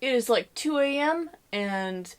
It is like 2 a.m. and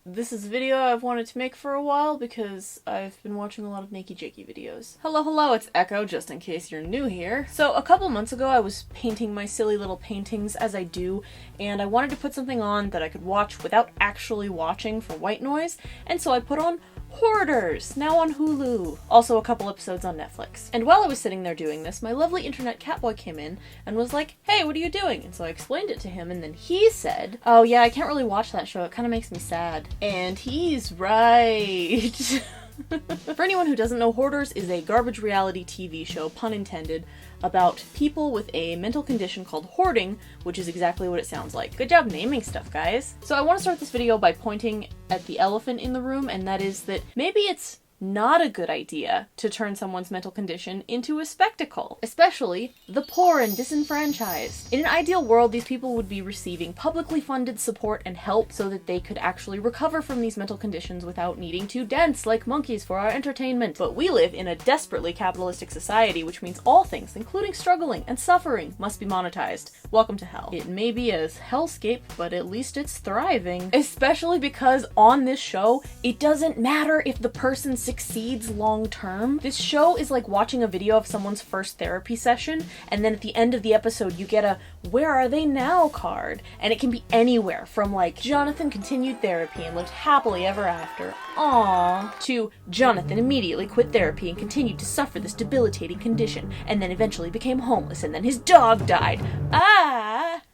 this is a video I've wanted to make for a while because I've been watching a lot of Nakey Jakey videos. Hello, it's Echo, just in case you're new here. So a couple months ago I was painting my silly little paintings as I do, and I wanted to put something on that I could watch without actually watching for white noise, and so I put on Hoarders, now on Hulu. Also a couple episodes on Netflix. And while I was sitting there doing this, my lovely internet catboy came in and was like, hey, what are you doing? And so I explained it to him, and then he said, oh yeah, I can't really watch that show, it kind of makes me sad. And he's right. For anyone who doesn't know, Hoarders is a garbage reality TV show, pun intended, about people with a mental condition called hoarding, which is exactly what it sounds like. Good job naming stuff, guys. So I want to start this video by pointing at the elephant in the room, and that is that maybe it's not a good idea to turn someone's mental condition into a spectacle, especially the poor and disenfranchised. In an ideal world, these people would be receiving publicly funded support and help so that they could actually recover from these mental conditions without needing to dance like monkeys for our entertainment. But we live in a desperately capitalistic society, which means all things, including struggling and suffering, must be monetized. Welcome to hell. It may be a hellscape, but at least it's thriving. Especially because on this show, it doesn't matter if the person succeeds long term. This show is like watching a video of someone's first therapy session, and then at the end of the episode you get a "where are they now" card, and it can be anywhere from like Jonathan continued therapy and lived happily ever after, aww, to Jonathan immediately quit therapy and continued to suffer this debilitating condition, and then eventually became homeless, and then his dog died,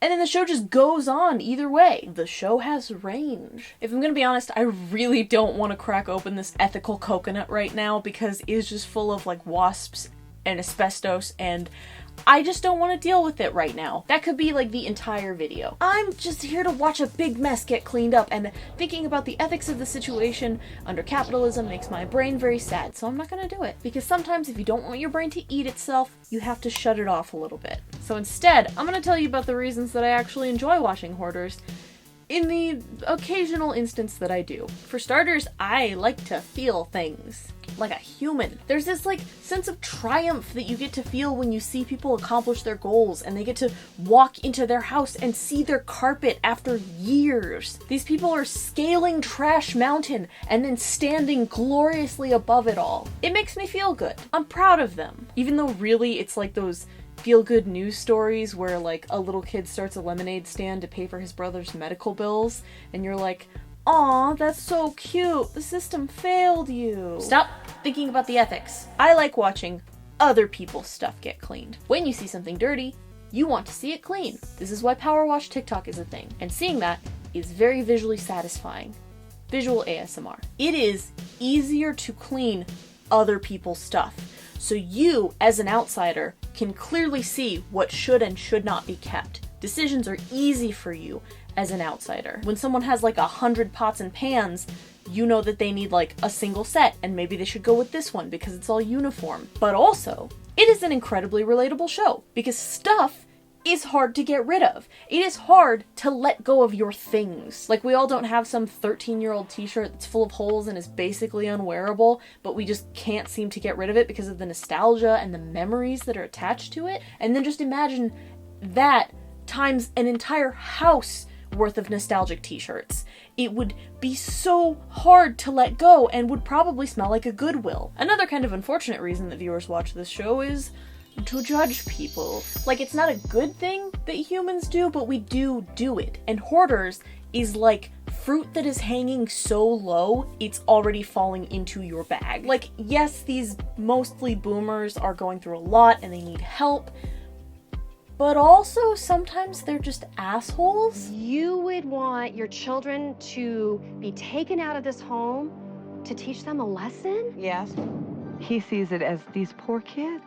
and then the show just goes on either way. The show has range. If I'm gonna be honest, I really don't want to crack open this ethical coconut right now because it is just full of like wasps and asbestos, and I just don't want to deal with it right now. That could be like the entire video. I'm just here to watch a big mess get cleaned up, and thinking about the ethics of the situation under capitalism makes my brain very sad, so I'm not gonna do it. Because sometimes if you don't want your brain to eat itself, you have to shut it off a little bit. So instead, I'm gonna tell you about the reasons that I actually enjoy watching Hoarders, in the occasional instance that I do. For starters, I like to feel things. Like a human. There's this like sense of triumph that you get to feel when you see people accomplish their goals and they get to walk into their house and see their carpet after years. These people are scaling Trash Mountain and then standing gloriously above it all. It makes me feel good. I'm proud of them. Even though really it's like those feel-good news stories where like a little kid starts a lemonade stand to pay for his brother's medical bills, and you're like, aw, that's so cute, the system failed you. Stop thinking about the ethics. I like watching other people's stuff get cleaned. When you see something dirty, you want to see it clean. This is why Power Wash TikTok is a thing, and seeing that is very visually satisfying. Visual ASMR. It is easier to clean other people's stuff, so you, as an outsider, can clearly see what should and should not be kept. Decisions are easy for you as an outsider. When someone has like 100 pots and pans, you know that they need like a single set, and maybe they should go with this one because it's all uniform. But also, it is an incredibly relatable show because stuff is hard to get rid of. It is hard to let go of your things. Like, we all don't have some 13-year-old t-shirt that's full of holes and is basically unwearable, but we just can't seem to get rid of it because of the nostalgia and the memories that are attached to it. And then just imagine that times an entire house worth of nostalgic t-shirts. It would be so hard to let go and would probably smell like a Goodwill. Another kind of unfortunate reason that viewers watch this show is to judge people. Like, it's not a good thing that humans do, but we do it. And Hoarders is like fruit that is hanging so low, it's already falling into your bag. Like, yes, these mostly boomers are going through a lot and they need help, but also sometimes they're just assholes. You would want your children to be taken out of this home to teach them a lesson? Yes. He sees it as these poor kids.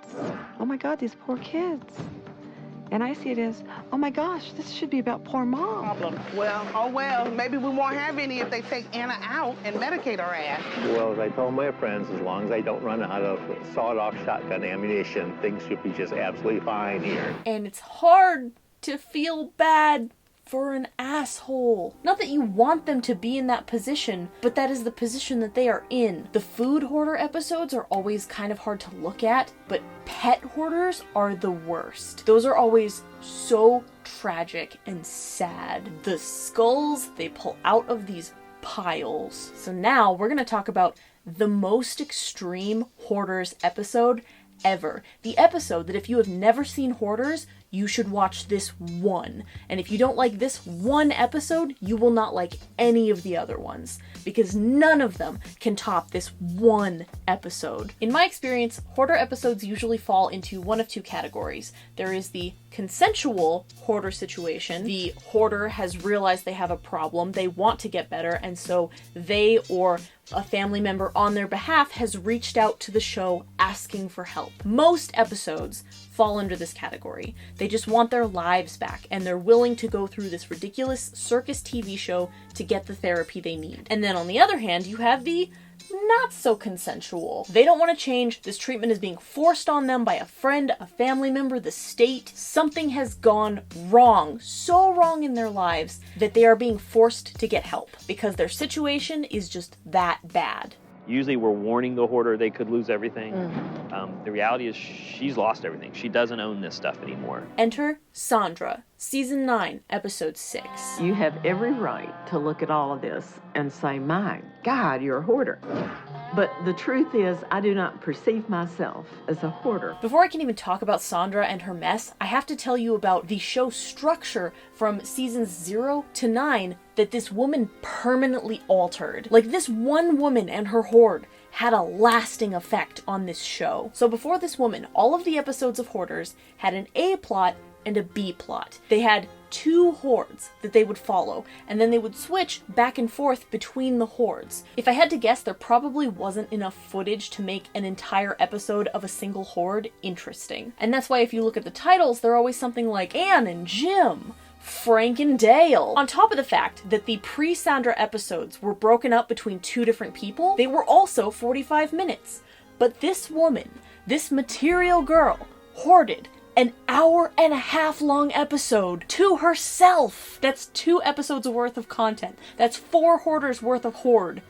Oh my God, these poor kids. And I see it as, oh my gosh, this should be about poor mom. Problem. Well, maybe we won't have any if they take Anna out and medicate her ass. Well, as I told my friends, as long as I don't run out of sawed-off shotgun ammunition, things should be just absolutely fine here. And it's hard to feel bad for an asshole. Not that you want them to be in that position, but that is the position that they are in. The food hoarder episodes are always kind of hard to look at, but pet hoarders are the worst. Those are always so tragic and sad. The skulls they pull out of these piles. So now we're gonna talk about the most extreme Hoarders episode ever. The episode that if you have never seen Hoarders, you should watch this one. And if you don't like this one episode, you will not like any of the other ones, because none of them can top this one episode. In my experience, hoarder episodes usually fall into one of two categories. There is the consensual hoarder situation. The hoarder has realized they have a problem, they want to get better, and so they or a family member on their behalf has reached out to the show asking for help. Most episodes fall under this category. They just want their lives back, and they're willing to go through this ridiculous circus TV show to get the therapy they need. And then on the other hand, you have the not so consensual. They don't want to change. This treatment is being forced on them by a friend, a family member, the state. Something has gone wrong, so wrong in their lives that they are being forced to get help because their situation is just that bad. Usually we're warning the hoarder they could lose everything. The reality is she's lost everything. She doesn't own this stuff anymore. Enter Sandra, Season 9, Episode 6. You have every right to look at all of this and say, my God, you're a hoarder. But the truth is, I do not perceive myself as a hoarder. Before I can even talk about Sandra and her mess, I have to tell you about the show structure from seasons 0 to 9 that this woman permanently altered. Like, this one woman and her hoard had a lasting effect on this show. So before this woman, all of the episodes of Hoarders had an A plot and a B plot. They had two hordes that they would follow, and then they would switch back and forth between the hordes. If I had to guess, there probably wasn't enough footage to make an entire episode of a single horde interesting. And that's why if you look at the titles, they're always something like Anne and Jim, Frank and Dale. On top of the fact that the pre-Sandra episodes were broken up between two different people, they were also 45 minutes. But this woman, this material girl, hoarded an hour-and-a-half long episode to herself. That's 2 episodes worth of content. That's 4 hoarders worth of hoard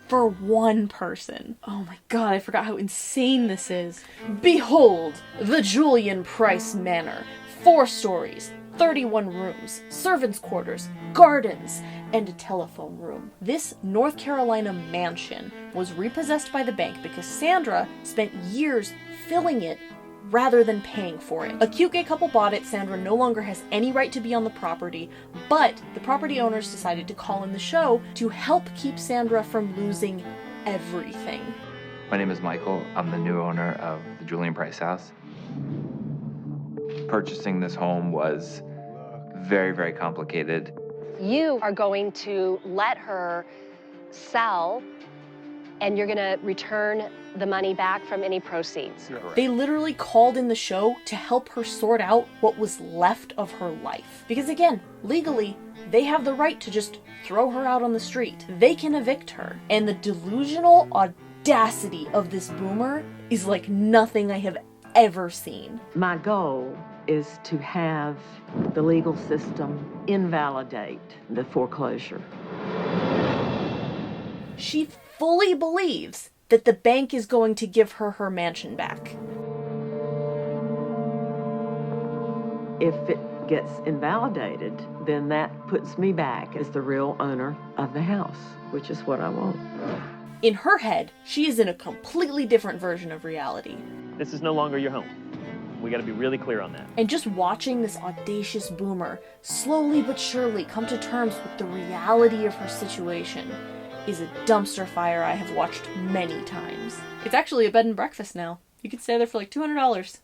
for one person. Oh my god, I forgot how insane this is. Behold, the Julian Price Manor. 4 stories, 31 rooms, servants' quarters, gardens, and a telephone room. This North Carolina mansion was repossessed by the bank because Sandra spent years filling it rather than paying for it. A cute gay couple bought it. Sandra no longer has any right to be on the property, but the property owners decided to call in the show to help keep Sandra from losing everything. My name is Michael. I'm the new owner of the Julian Price house. Purchasing this home was very, very complicated. You are going to let her sell, and you're going to return the money back from any proceeds. They literally called in the show to help her sort out what was left of her life. Because again, legally, they have the right to just throw her out on the street. They can evict her. And the delusional audacity of this boomer is like nothing I have ever seen. My goal is to have the legal system invalidate the foreclosure. She fully believes that the bank is going to give her her mansion back. If it gets invalidated, then that puts me back as the real owner of the house, which is what I want. In her head, she is in a completely different version of reality. This is no longer your home. We gotta be really clear on that. And just watching this audacious boomer slowly but surely come to terms with the reality of her situation is a dumpster fire I have watched many times. It's actually a bed and breakfast now. You can stay there for like $200.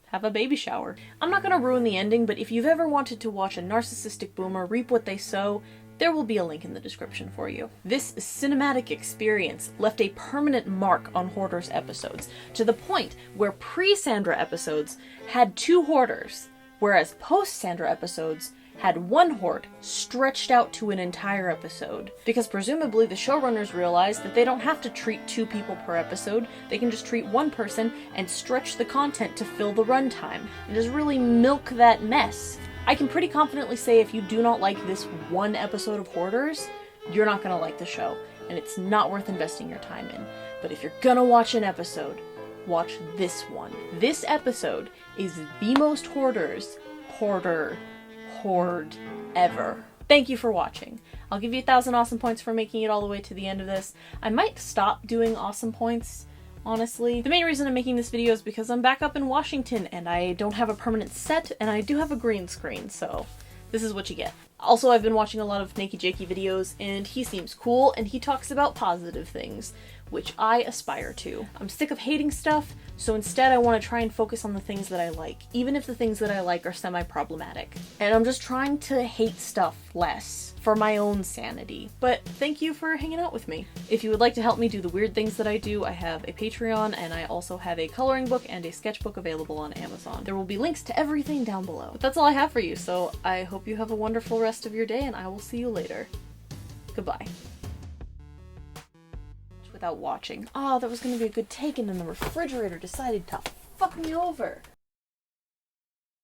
Have a baby shower. I'm not gonna ruin the ending, but if you've ever wanted to watch a narcissistic boomer reap what they sow, there will be a link in the description for you. This cinematic experience left a permanent mark on Hoarders episodes, to the point where pre-Sandra episodes had 2 hoarders, whereas post-Sandra episodes had 1 hoard stretched out to an entire episode. Because presumably the showrunners realized that they don't have to treat 2 people per episode, they can just treat 1 person and stretch the content to fill the runtime, and just really milk that mess. I can pretty confidently say if you do not like this one episode of Hoarders, you're not gonna like the show, and it's not worth investing your time in. But if you're gonna watch an episode, watch this one. This episode is the most Hoarders hoard ever. Thank you for watching. I'll give you 1,000 awesome points for making it all the way to the end of this. I might stop doing awesome points, honestly. The main reason I'm making this video is because I'm back up in Washington and I don't have a permanent set, and I do have a green screen, so this is what you get. Also, I've been watching a lot of 𝗪𝗘𝗥𝗘𝗦𝗧 videos, and he seems cool, and he talks about positive things, which I aspire to. I'm sick of hating stuff, so instead I want to try and focus on the things that I like, even if the things that I like are semi-problematic. And I'm just trying to hate stuff less, for my own sanity. But thank you for hanging out with me. If you would like to help me do the weird things that I do, I have a Patreon, and I also have a coloring book and a sketchbook available on Amazon. There will be links to everything down below. But that's all I have for you, so I hope you have a wonderful rest of your day, and I will see you later. Goodbye. Without watching. Oh, that was gonna be a good take, and then the refrigerator decided to fuck me over.